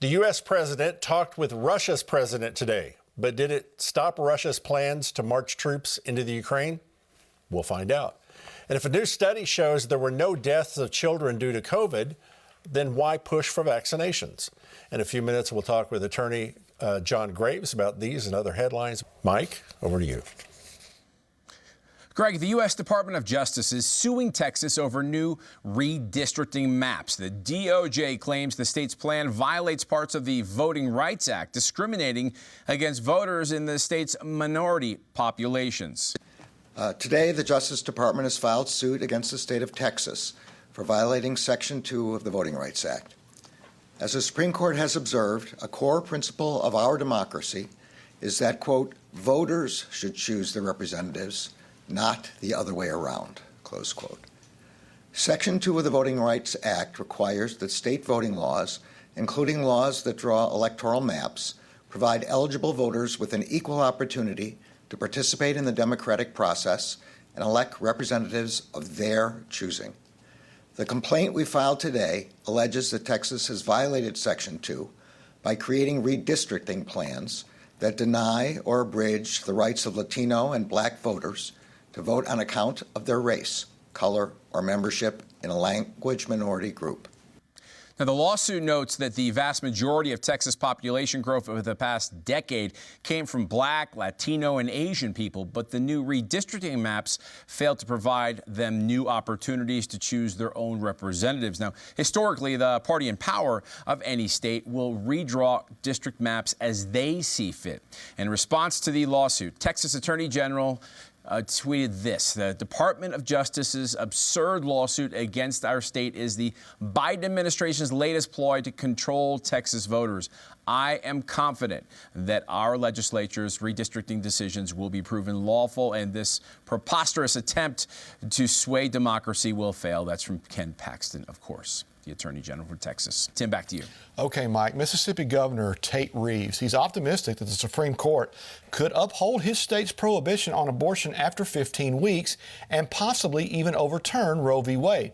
The U.S. president talked with Russia's president today, but did it stop Russia's plans to march troops into the Ukraine? We'll find out. And if a new study shows there were no deaths of children due to COVID, then why push for vaccinations? In a few minutes, we'll talk with attorney John Graves about these and other headlines. Mike, over to you. Greg, the U.S. Department of Justice is suing Texas over new redistricting maps. The DOJ claims the state's plan violates parts of the Voting Rights Act, discriminating against voters in the state's minority populations. Today, the Justice Department has filed suit against the state of Texas for violating Section 2 of the Voting Rights Act. As the Supreme Court has observed, a core principle of our democracy is that, quote, voters should choose their representatives, not the other way around, close quote. Section 2 of the Voting Rights Act requires that state voting laws, including laws that draw electoral maps, provide eligible voters with an equal opportunity to participate in the democratic process and elect representatives of their choosing. The complaint we filed today alleges that Texas has violated Section 2 by creating redistricting plans that deny or abridge the rights of Latino and Black voters to vote on account of their race, color, or membership in a language minority group. Now, the lawsuit notes that the vast majority of Texas population growth over the past decade came from Black, Latino, and Asian people, but the new redistricting maps failed to provide them new opportunities to choose their own representatives. Now, historically, the party in power of any state will redraw district maps as they see fit. In response to the lawsuit, Texas Attorney General tweeted this: the Department of Justice's absurd lawsuit against our state is the Biden administration's latest ploy to control Texas voters. I am confident that our legislature's redistricting decisions will be proven lawful, and this preposterous attempt to sway democracy will fail. That's from Ken Paxton, of course, the Attorney General for Texas. Tim, back to you. Okay, Mike. Mississippi Governor Tate Reeves, he's optimistic that the Supreme Court could uphold his state's prohibition on abortion after 15 weeks and possibly even overturn Roe v. Wade.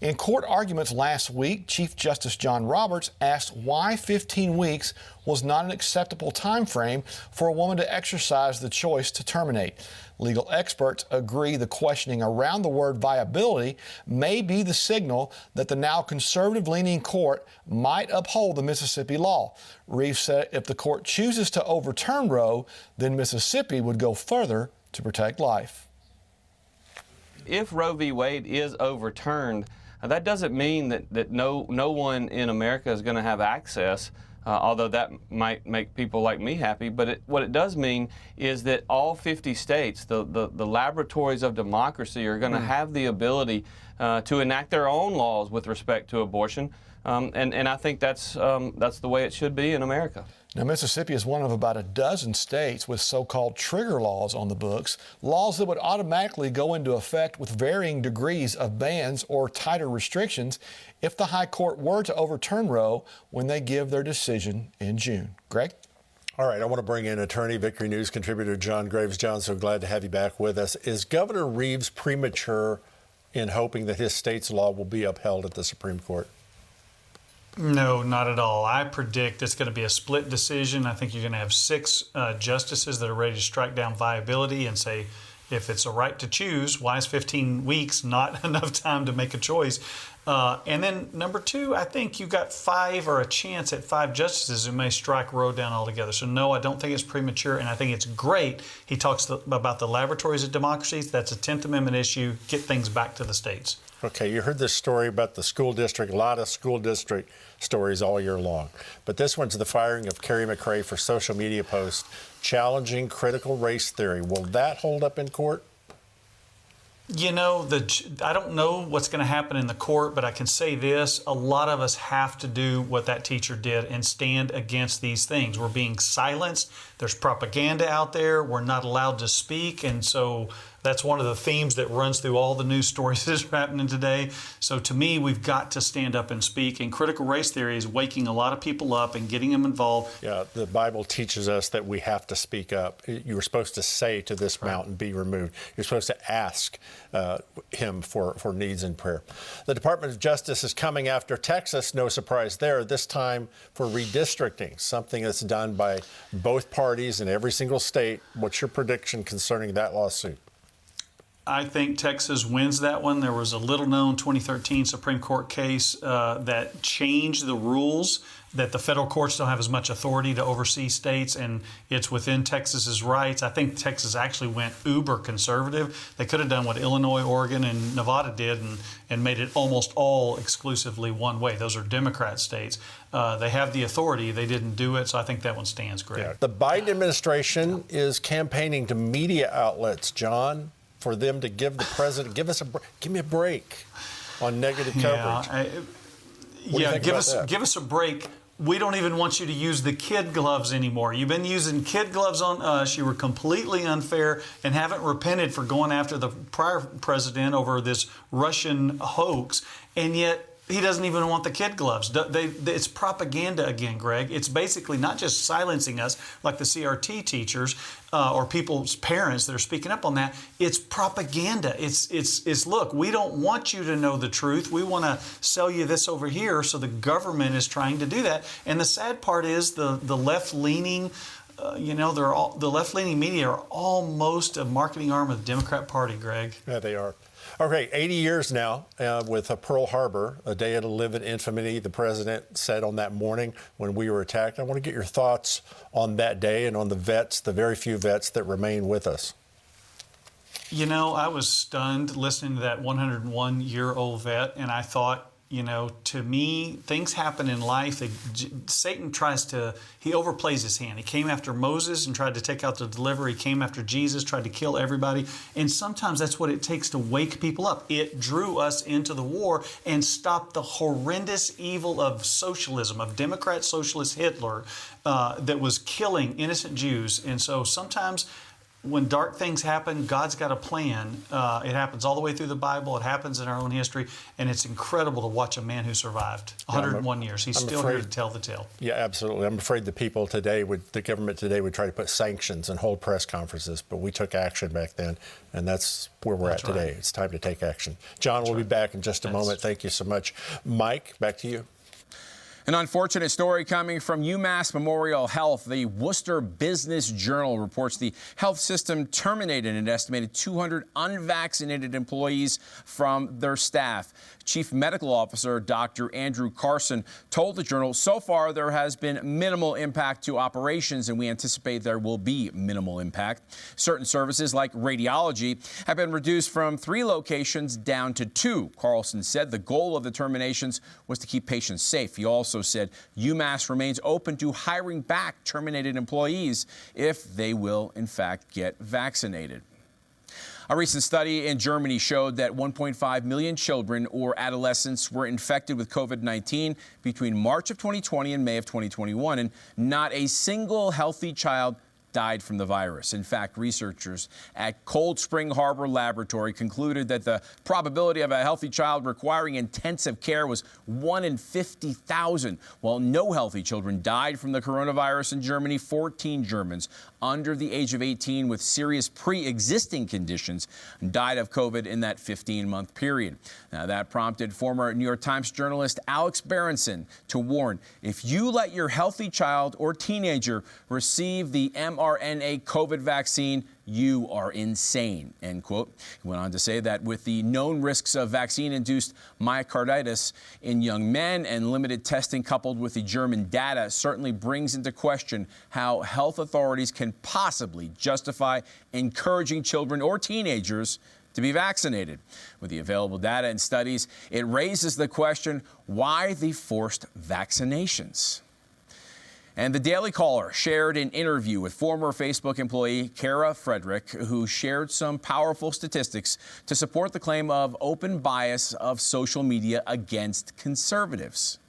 In court arguments last week, Chief Justice John Roberts asked why 15 weeks was not an acceptable time frame for a woman to exercise the choice to terminate. Legal experts agree the questioning around the word viability may be the signal that the now conservative-leaning court might uphold the Mississippi law. Reeves said if the court chooses to overturn Roe, then Mississippi would go further to protect life. If Roe v. Wade is overturned, that doesn't mean that no one in America is going to have access, although that might make people like me happy. But what it does mean is that all 50 states, the laboratories of democracy, are going to have the ability to enact their own laws with respect to abortion. And I think that's the way it should be in America. Now, Mississippi is one of about a dozen states with so-called trigger laws on the books, laws that would automatically go into effect with varying degrees of bans or tighter restrictions if the High Court were to overturn Roe when they give their decision in June. Greg? All right, I want to bring in attorney, Victory News contributor John Graves. John, so glad to have you back with us. Is Governor Reeves premature in hoping that his state's law will be upheld at the Supreme Court? No, not at all. I predict it's going to be a split decision. I think you're going to have 6 justices that are ready to strike down viability and say, if it's a right to choose, why is 15 weeks not enough time to make a choice? And then number 2, I think you've got 5 or a chance at 5 justices who may strike Roe down altogether. So no, I don't think it's premature, and I think it's great. He talks about the laboratories of democracies. That's a 10th Amendment issue. Get things back to the states. Okay, you heard this story about the school district, a lot of school district stories all year long. But this one's the firing of Carrie McRae for social media posts challenging critical race theory. Will that hold up in court? You know, I don't know what's going to happen in the court, but I can say this. A lot of us have to do what that teacher did and stand against these things. We're being silenced. There's propaganda out there. We're not allowed to speak. And so That's one of the themes that runs through all the news stories that are happening today. So to me, we've got to stand up and speak. And critical race theory is waking a lot of people up and getting them involved. Yeah, the Bible teaches us that we have to speak up. You were supposed to say to this mountain, be removed. You're supposed to ask him for needs in prayer. The Department of Justice is coming after Texas, no surprise there, this time for redistricting, something that's done by both parties in every single state. What's your prediction concerning that lawsuit? I think Texas wins that one. There was a little-known 2013 Supreme Court case that changed the rules, that the federal courts don't have as much authority to oversee states, and it's within Texas's rights. I think Texas actually went uber conservative. They could have done what Illinois, Oregon, and Nevada did and made it almost all exclusively one way. Those are Democrat states. They have the authority. They didn't do it, so I think that one stands, Greg. Yeah. The Biden administration is campaigning to media outlets, John, for them to give the president, give me a break on negative coverage. Give us a break. We don't even want you to use the kid gloves anymore. You've been using kid gloves on us. You were completely unfair and haven't repented for going after the prior president over this Russian hoax, and yet he doesn't even want the kid gloves. It's propaganda again, Greg. It's basically not just silencing us like the CRT teachers or people's parents that are speaking up on that. It's propaganda. It's look, we don't want you to know the truth. We want to sell you this over here. So the government is trying to do that. And the sad part is the left-leaning, the left-leaning media are almost a marketing arm of the Democrat Party, Greg. Yeah, they are. Okay, 80 years now with Pearl Harbor, a day to live in infamy, the president said on that morning when we were attacked. I want to get your thoughts on that day and on the vets, the very few vets that remain with us. You know, I was stunned listening to that 101-year-old vet, and I thought, you know, to me, things happen in life. Satan he overplays his hand. He came after Moses and tried to take out the deliverer. He came after Jesus, tried to kill everybody. And sometimes that's what it takes to wake people up. It drew us into the war and stopped the horrendous evil of socialism, of Democrat socialist Hitler that was killing innocent Jews. And so sometimes when dark things happen, God's got a plan. It happens all the way through the Bible. It happens in our own history. And it's incredible to watch a man who survived 101 years. He's still here to tell the tale. Yeah, absolutely. I'm afraid the government today would try to put sanctions and hold press conferences, but we took action back then, and that's where we're at today. It's time to take action. John, we'll be back in just a moment. Thank you so much. Mike, back to you. An unfortunate story coming from UMass Memorial Health. The Worcester Business Journal reports the health system terminated an estimated 200 unvaccinated employees from their staff. Chief Medical Officer Dr. Andrew Carson told the Journal, so far there has been minimal impact to operations, and we anticipate there will be minimal impact. Certain services like radiology have been reduced from 3 locations down to 2. Carlson said the goal of the terminations was to keep patients safe. He also said UMass remains open to hiring back terminated employees if they will, in fact, get vaccinated. A recent study in Germany showed that 1.5 million children or adolescents were infected with COVID-19 between March of 2020 and May of 2021, and not a single healthy child died from the virus. In fact, researchers at Cold Spring Harbor Laboratory concluded that the probability of a healthy child requiring intensive care was 1 in 50,000. While no healthy children died from the coronavirus in Germany, 14 Germans under the age of 18 with serious pre-existing conditions died of COVID in that 15-month period. Now, that prompted former New York Times journalist Alex Berenson to warn, if you let your healthy child or teenager receive the mRNA COVID vaccine, you are insane, end quote. He went on to say that with the known risks of vaccine-induced myocarditis in young men and limited testing coupled with the German data certainly brings into question how health authorities can possibly justify encouraging children or teenagers to be vaccinated. With the available data and studies, it raises the question, why the forced vaccinations? And the Daily Caller shared an interview with former Facebook employee Kara Frederick, who shared some powerful statistics to support the claim of open bias of social media against conservatives.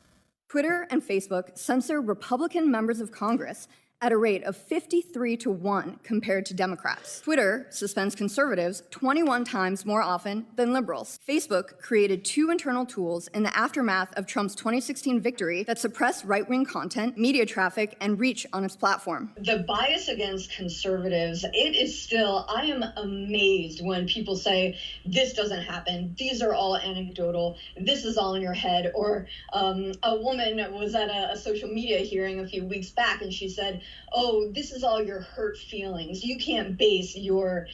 Twitter and Facebook censor Republican members of Congress at a rate of 53-1 compared to Democrats. Twitter suspends conservatives 21 times more often than liberals. Facebook created 2 internal tools in the aftermath of Trump's 2016 victory that suppressed right-wing content, media traffic, and reach on its platform. The bias against conservatives, it is still, I am amazed when people say, this doesn't happen, these are all anecdotal, this is all in your head. Or a woman was at a social media hearing a few weeks back, and she said, oh, this is all your hurt feelings. You can't base your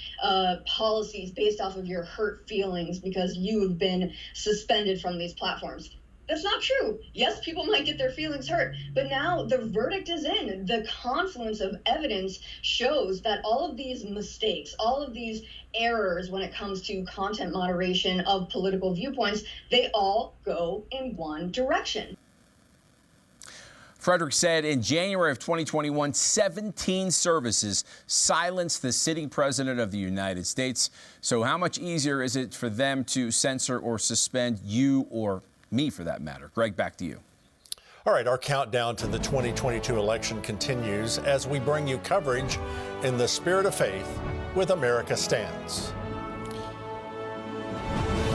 policies based off of your hurt feelings because you have been suspended from these platforms. That's not true. Yes, people might get their feelings hurt, but now the verdict is in. The confluence of evidence shows that all of these mistakes, all of these errors when it comes to content moderation of political viewpoints, they all go in one direction. Frederick said in January of 2021, 17 services silenced the sitting president of the United States. So how much easier is it for them to censor or suspend you or me, for that matter? Greg, back to you. All right, our countdown to the 2022 election continues as we bring you coverage in the spirit of faith with America Stands.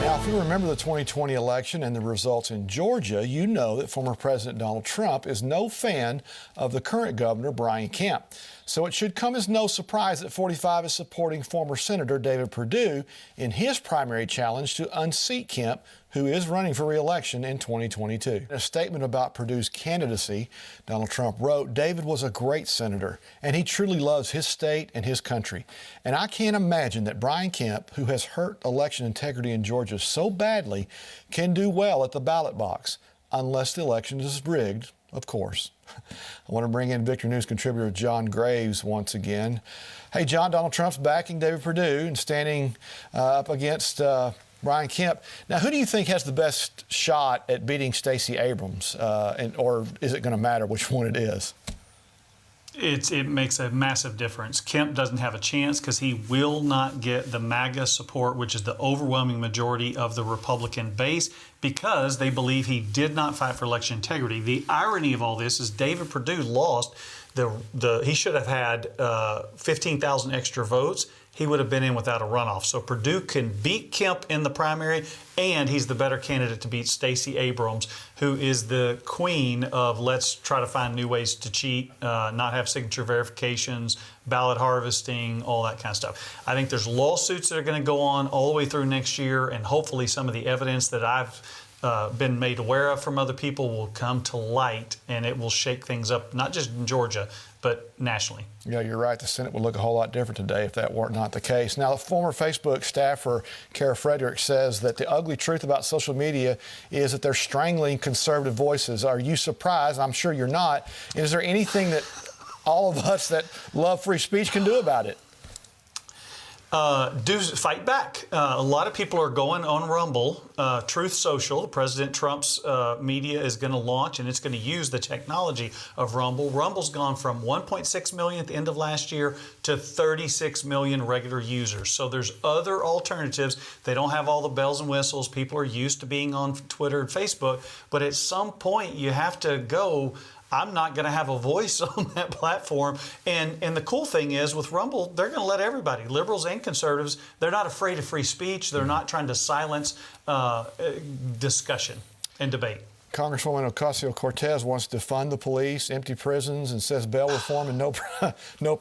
Now, if you remember the 2020 election and the results in Georgia, you know that former President Donald Trump is no fan of the current governor, Brian Kemp. So it should come as no surprise that 45 is supporting former Senator David Perdue in his primary challenge to unseat Kemp, who is running for re-election in 2022. In a statement about Perdue's candidacy, Donald Trump wrote, "David was a great senator, and he truly loves his state and his country. And I can't imagine that Brian Kemp, who has hurt election integrity in Georgia so badly, can do well at the ballot box, unless the election is rigged, of course." I want to bring in Victor News contributor John Graves once again. Hey, John, Donald Trump's backing David Perdue and standing up against Brian Kemp. Now, who do you think has the best shot at beating Stacey Abrams? Or is it going to matter which one it is? It makes a massive difference. Kemp doesn't have a chance because he will not get the MAGA support, which is the overwhelming majority of the Republican base, because they believe he did not fight for election integrity. The irony of all this is David Perdue lost. He should have had 15,000 extra votes. He would have been in without a runoff. So Perdue can beat Kemp in the primary, and he's the better candidate to beat Stacey Abrams, who is the queen of let's try to find new ways to cheat, not have signature verifications, ballot harvesting, all that kind of stuff. I think there's lawsuits that are going to go on all the way through next year, and hopefully some of the evidence that I've been made aware of from other people will come to light, and it will shake things up, not just in Georgia, but nationally. Yeah, you're right. The Senate would look a whole lot different today if that were not the case. Now, former Facebook staffer Kara Frederick says that the ugly truth about social media is that they're strangling conservative voices. Are you surprised? I'm sure you're not. Is there anything that all of us that love free speech can do about it? Fight back. A lot of people are going on Rumble. Truth Social, President Trump's media, is going to launch, and it's going to use the technology of Rumble. Rumble's gone from 1.6 million at the end of last year to 36 million regular users. So there's other alternatives. They don't have all the bells and whistles. People are used to being on Twitter and Facebook. But at some point, you have to go, I'm not going to have a voice on that platform. And the cool thing is with Rumble, they're going to let everybody, liberals and conservatives, they're not afraid of free speech. They're not trying to silence discussion and debate. Congresswoman Ocasio-Cortez wants to fund the police, empty prisons, and says bail reform and I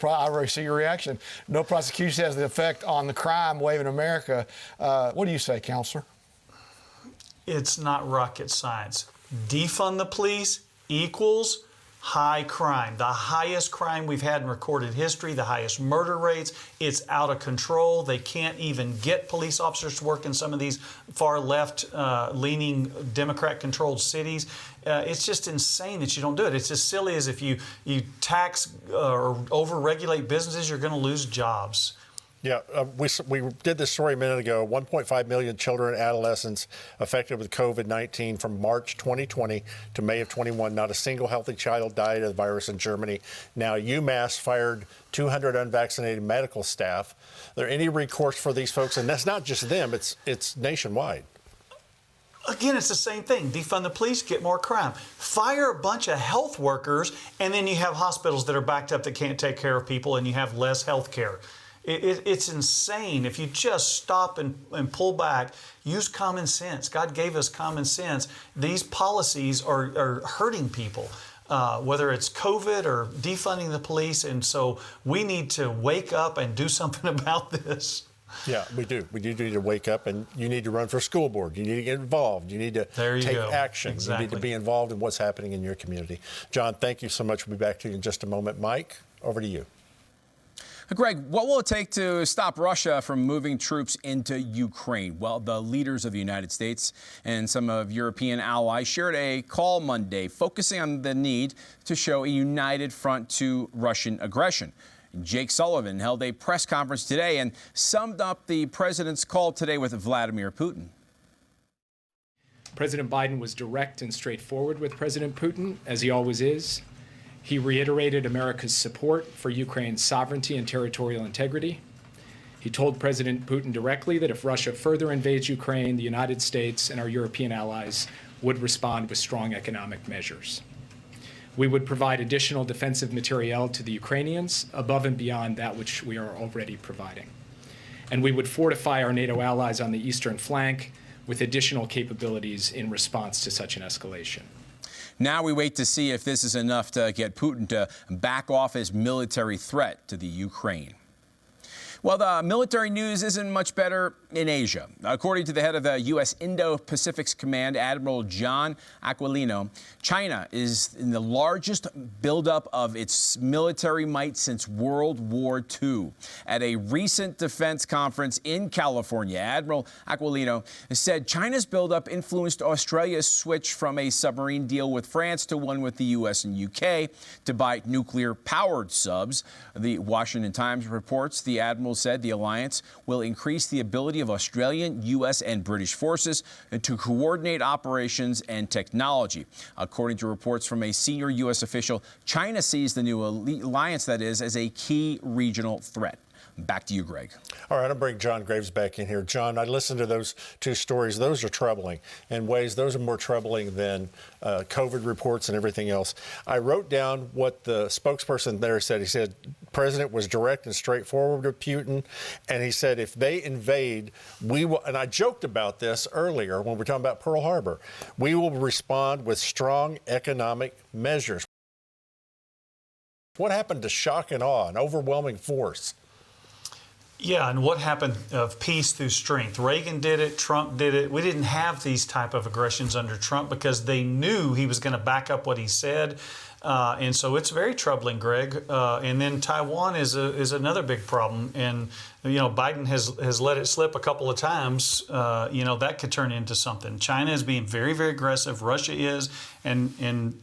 already see your reaction. No prosecution has the effect on the crime wave in America. What do you say, Counselor? It's not rocket science. Defund the police equals high crime, the highest crime we've had in recorded history, the highest murder rates. It's out of control. They can't even get police officers to work in some of these far left leaning Democrat controlled cities. It's just insane that you don't do it. It's as silly as if you tax or over-regulate businesses, you're going to lose jobs. Yeah, we did this story a minute ago. 1.5 million children and adolescents affected with COVID-19 from March 2020 to May of 21. Not a single healthy child died of the virus in Germany. Now, UMass fired 200 unvaccinated medical staff. Are there any recourse for these folks? And that's not just them, it's nationwide. Again, it's the same thing. Defund the police, get more crime. Fire a bunch of health workers, and then you have hospitals that are backed up that can't take care of people, and you have less health care. It's insane. If you just stop and pull back, use common sense. God gave us common sense. These policies are hurting people, whether it's COVID or defunding the police. And so we need to wake up and do something about this. Yeah, we do. We do need to wake up, and you need to run for school board. You need to get involved. You need to take action. Exactly. You need to be involved in what's happening in your community. John, thank you so much. We'll be back to you in just a moment. Mike, over to you. Greg, what will it take to stop Russia from moving troops into Ukraine? Well, the leaders of the United States and some of European allies shared a call Monday focusing on the need to show a united front to Russian aggression. Jake Sullivan held a press conference today and summed up the president's call today with Vladimir Putin. President Biden was direct and straightforward with President Putin, as he always is. He reiterated America's support for Ukraine's sovereignty and territorial integrity. He told President Putin directly that if Russia further invades Ukraine, the United States and our European allies would respond with strong economic measures. We would provide additional defensive materiel to the Ukrainians above and beyond that which we are already providing. And we would fortify our NATO allies on the eastern flank with additional capabilities in response to such an escalation. Now we wait to see if this is enough to get Putin to back off his military threat to the Ukraine. Well, the military news isn't much better in Asia. According to the head of the U.S. Indo-Pacific Command, Admiral John Aquilino, China is in the largest buildup of its military might since World War II. At a recent defense conference in California, Admiral Aquilino said China's buildup influenced Australia's switch from a submarine deal with France to one with the U.S. and U.K. to buy nuclear-powered subs. The Washington Times reports the admiral said the alliance will increase the ability of Australian, U.S. and British forces to coordinate operations and technology. According to reports from a senior U.S. official, China sees the new alliance, that is, as a key regional threat. Back to you, Greg. All right, I'll bring John Graves back in here. John, I listened to those two stories. Those are troubling. In ways, those are more troubling than COVID reports and everything else. I wrote down what the spokesperson there said. He said, President was direct and straightforward with Putin, and he said, if they invade, we will, and I joked about this earlier when we were talking about Pearl Harbor, we will respond with strong economic measures. What happened to shock and awe and overwhelming force? Yeah, and what happened of peace through strength? Reagan did it, Trump did it. We didn't have these type of aggressions under Trump because they knew he was going to back up what he said. And so it's very troubling, Greg. And then Taiwan is another big problem. And, you know, Biden has let it slip a couple of times. You know, that could turn into something. China is being very, very aggressive. Russia is. And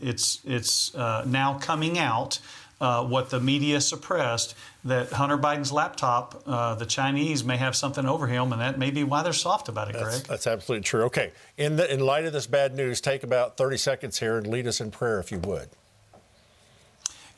it's now coming out. What the media suppressed, that Hunter Biden's laptop, the Chinese may have something over him, and that may be why they're soft about it, Greg. That's absolutely true. Okay, in light of this bad news, take about 30 seconds here and lead us in prayer, if you would.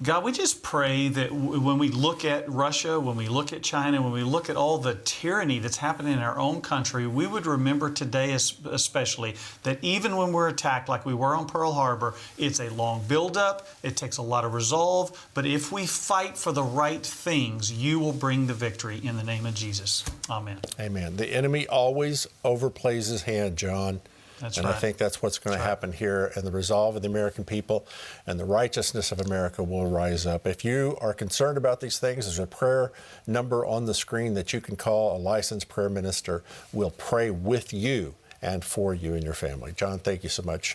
God, we just pray that when we look at Russia, when we look at China, when we look at all the tyranny that's happening in our own country, we would remember today especially that even when we're attacked like we were on Pearl Harbor, it's a long buildup, it takes a lot of resolve, but if we fight for the right things, you will bring the victory in the name of Jesus. Amen. Amen. The enemy always overplays his hand, John. That's and right. I think that's what's going to happen here. And the resolve of the American people and the righteousness of America will rise up. If you are concerned about these things, there's a prayer number on the screen that you can call. A licensed prayer minister will pray with you and for you and your family. John, thank you so much.